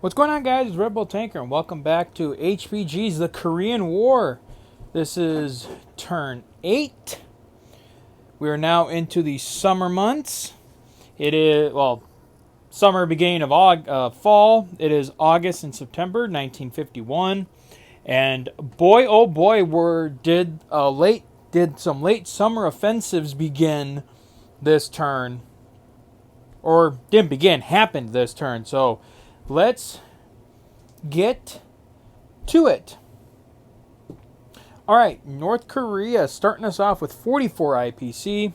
What's going on, guys? It's Red Bull Tanker, and welcome back to HBGs, the Korean War. This is turn 8. We are now into the summer months. It is, well, summer beginning of fall. It is August and September 1951. And boy, oh boy, did some late summer offensives begin this turn. Or didn't begin, happened this turn. So let's get to it. All right, North Korea starting us off with 44 IPC.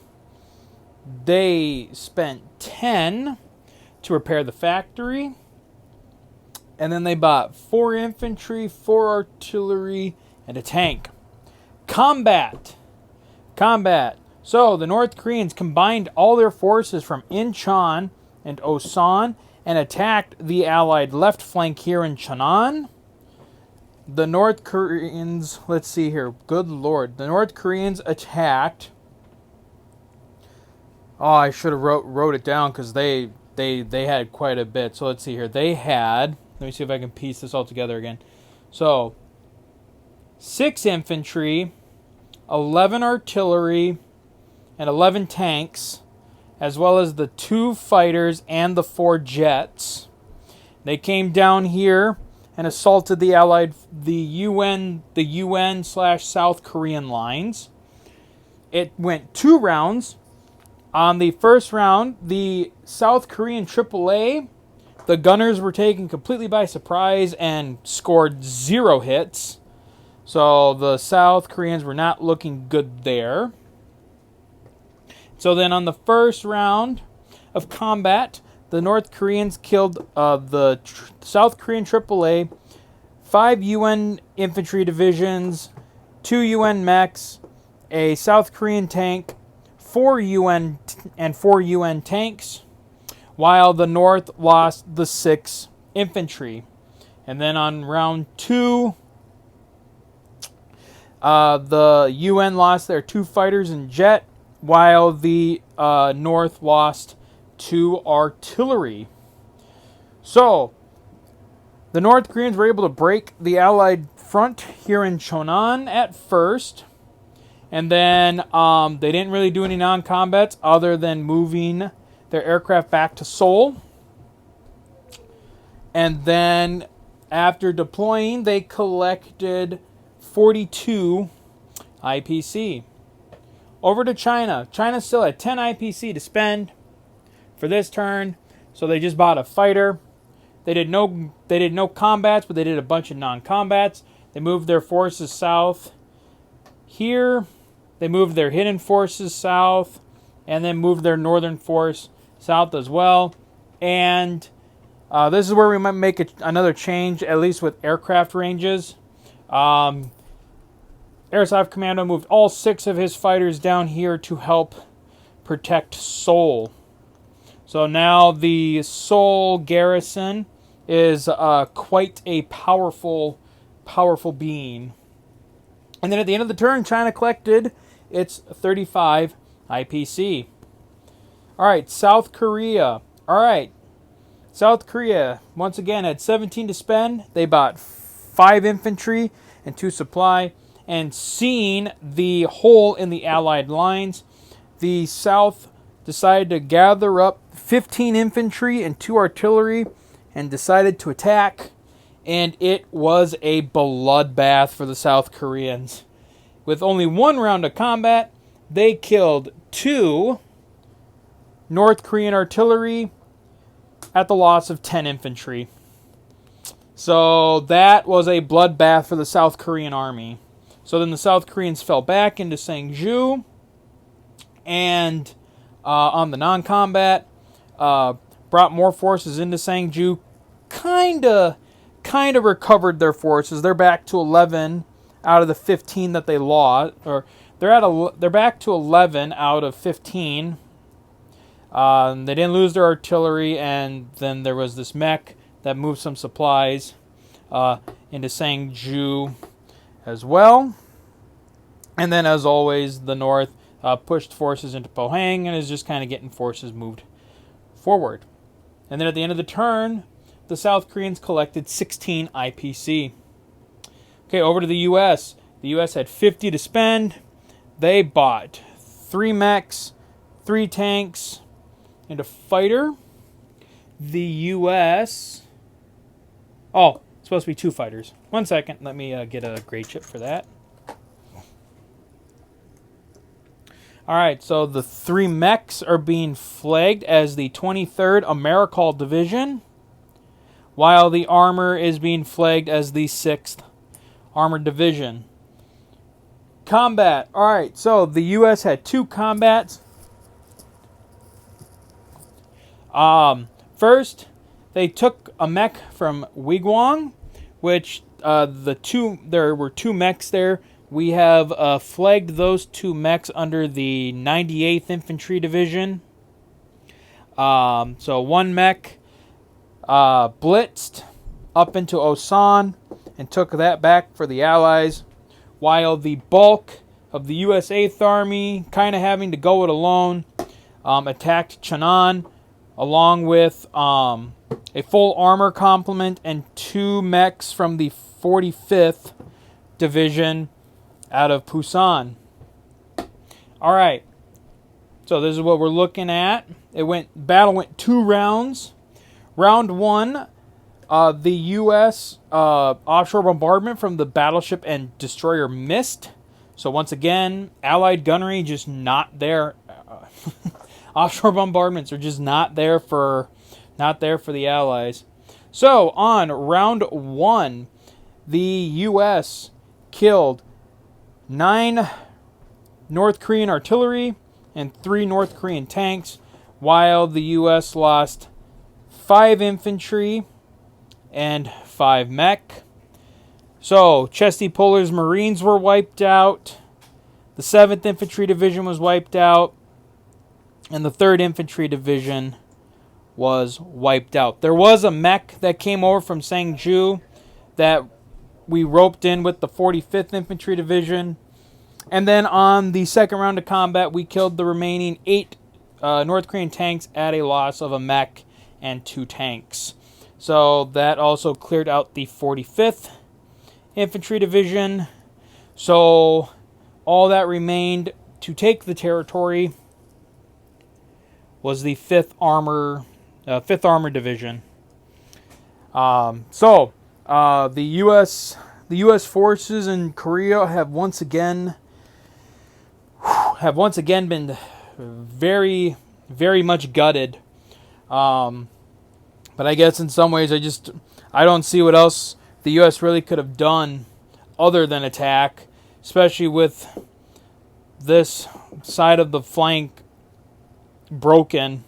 They spent 10 to repair the factory. And then they bought 4 infantry, 4 artillery, and a tank. Combat. So the North Koreans combined all their forces from Incheon and Osan and attacked the Allied left flank here in Cheonan. The North Koreans, let's see here, good lord. The North Koreans attacked. Oh, I should have wrote it down because they had quite a bit. So let's see here. They had, let me see if I can piece this all together again. So 6 infantry, 11 artillery, and 11 tanks, as well as the 2 fighters and the 4 jets. They came down here and assaulted the UN/South Korean lines. It went 2 rounds. On the first round, the South Korean AAA, the gunners were taken completely by surprise and scored 0 hits. So the South Koreans were not looking good there. So then on the first round of combat, the North Koreans killed the South Korean AAA, 5 UN infantry divisions, 2 UN mechs, a South Korean tank, 4 UN tanks, while the North lost the 6 infantry. And then on round 2, the UN lost their 2 fighters and jet, while the North lost 2 artillery. So, the North Koreans were able to break the Allied front here in Cheonan at first. And then they didn't really do any non-combats other than moving their aircraft back to Seoul. And then after deploying, they collected 42 IPC. Over to China. China still had 10 IPC to spend for this turn, so they just bought a fighter. They did no combats, but they did a bunch of non-combats. They moved their forces south here. They moved their hidden forces south, and then moved their northern force south as well. And this is where we might make another change, at least with aircraft ranges. Air Staff Commando moved all 6 of his fighters down here to help protect Seoul. So now the Seoul garrison is quite a powerful being. And then at the end of the turn, China collected its 35 IPC. All right, South Korea. South Korea, once again, had 17 to spend. They bought 5 infantry and 2 supply. And seeing the hole in the Allied lines, the South decided to gather up 15 infantry and 2 artillery and decided to attack. And it was a bloodbath for the South Koreans. With only 1 round of combat, they killed 2 North Korean artillery at the loss of 10 infantry. So that was a bloodbath for the South Korean army. So then the South Koreans fell back into Sangju, and on the non-combat, brought more forces into Sangju, kind of recovered their forces. They're back to 11 out of the 15 that they lost, or they're back to 11 out of 15. They didn't lose their artillery, and then there was this mech that moved some supplies into Sangju as well. And then, as always, the North pushed forces into Pohang and is just kind of getting forces moved forward. And then at the end of the turn, the South Koreans collected 16 IPC. Okay, over to the U.S. The U.S. had 50 to spend. They bought 3 mechs, 3 tanks, and a fighter. The U.S. Oh, it's supposed to be 2 fighters. 1 second. Let me get a grade chip for that. Alright, so the 3 mechs are being flagged as the 23rd Americall Division, while the armor is being flagged as the 6th Armored Division. Combat. Alright, so the U.S. had 2 combats. First, they took a mech from Wigwam, which there were 2 mechs there. We have flagged those 2 mechs under the 98th Infantry Division. So 1 mech blitzed up into Osan and took that back for the Allies, while the bulk of the U.S. 8th Army, kind of having to go it alone, attacked Cheonan, along with a full armor complement and 2 mechs from the 45th Division out of Pusan. Alright, so this is what we're looking at. Battle went 2 rounds. Round 1, the U.S. Offshore bombardment from the battleship and destroyer missed. So once again, Allied gunnery just not there. Offshore bombardments are just not there for the Allies. So on round 1, the U.S. killed 9 North Korean artillery and 3 North Korean tanks, while the U.S. lost 5 infantry and 5 mech. So Chesty Puller's Marines were wiped out, the 7th Infantry Division was wiped out, and the 3rd Infantry Division was wiped out. There was a mech that came over from Sangju that we roped in with the 45th Infantry Division. And then on the second round of combat, we killed the remaining 8 North Korean tanks at a loss of a mech and 2 tanks. So that also cleared out the 45th Infantry Division. So all that remained to take the territory was the 5th Armored Division. The U.S. forces in Korea have once again been very, very much gutted. But I guess in some ways I don't see what else the U.S. really could have done other than attack, especially with this side of the flank broken,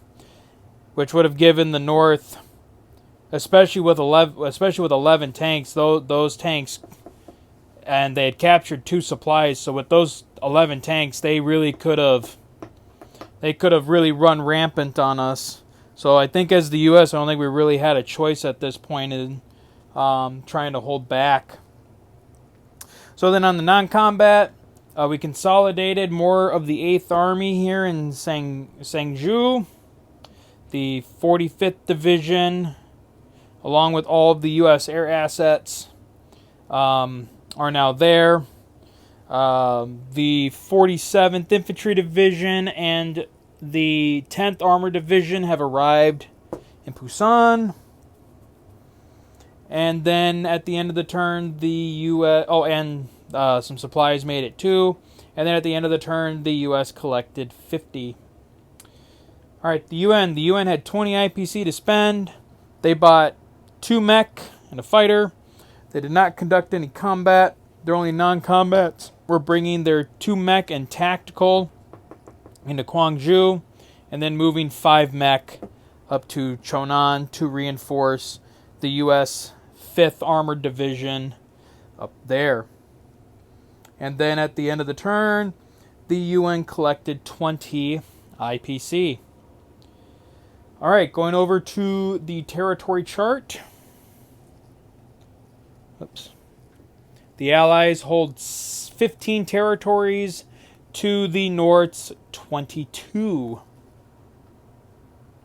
which would have given the North, especially with 11 tanks, those tanks, and they had captured 2 supplies. So with those 11 tanks, they could have really run rampant on us. So I think as the U.S., I don't think we really had a choice at this point in trying to hold back. So then on the non-combat, we consolidated more of the 8th Army here in Sangju. The 45th Division, along with all of the U.S. air assets, are now there. The 47th Infantry Division and the 10th Armored Division have arrived in Pusan. And then at the end of the turn, the U.S. Some supplies made it too. And then at the end of the turn, the U.S. collected 50. Alright, the UN had 20 IPC to spend. They bought 2 mech and a fighter. They did not conduct any combat. Their only non-combats were bringing their 2 mech and tactical into Gwangju, and then moving 5 mech up to Cheonan to reinforce the U.S. 5th Armored Division up there. And then at the end of the turn, the UN collected 20 IPC. Alright, going over to the territory chart. Oops. The Allies hold 15 territories to the North's 22.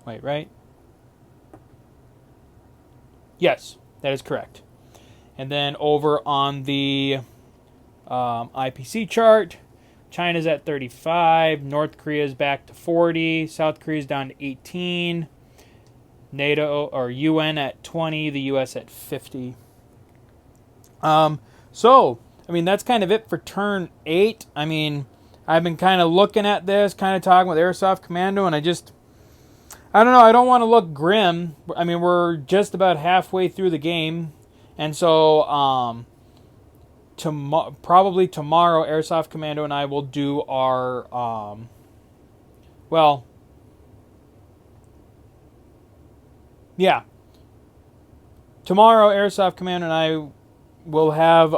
Wait, right? Yes, that is correct. And then over on the IPC chart, China's at 35, North Korea's back to 40, South Korea's down to 18, NATO or UN at 20, the US at 50. So, I mean, that's kind of it for turn 8. I mean, I've been kind of looking at this, kind of talking with Airsoft Commando, and I don't know, I don't want to look grim. I mean, we're just about halfway through the game, and so, probably tomorrow, Airsoft Commando and I will do our, well, yeah. Tomorrow, Airsoft Commando and I will have,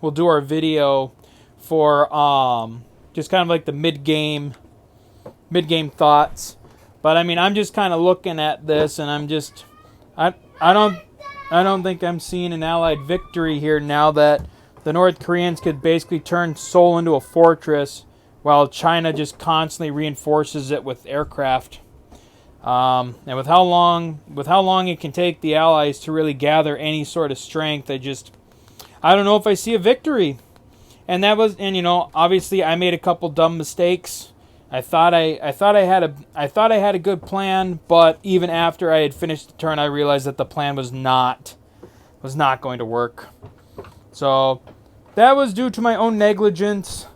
we'll do our video for, just kind of like the mid-game thoughts. But I mean, I'm just kind of looking at this, and I'm just, I don't think I'm seeing an Allied victory here now that the North Koreans could basically turn Seoul into a fortress, while China just constantly reinforces it with aircraft. And with how long it can take the Allies to really gather any sort of strength, I don't know if I see a victory. And obviously I made a couple dumb mistakes. I thought I had a good plan, but even after I had finished the turn, I realized that the plan was not going to work. So that was due to my own negligence.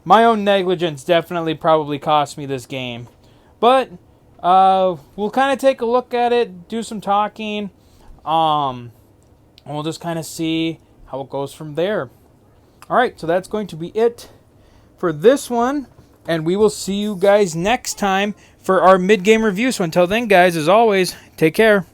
My own negligence definitely probably cost me this game. But we'll kind of take a look at it, do some talking, and we'll just kind of see how it goes from there. All right, so that's going to be it for this one, and we will see you guys next time for our mid-game review. So until then, guys, as always, take care.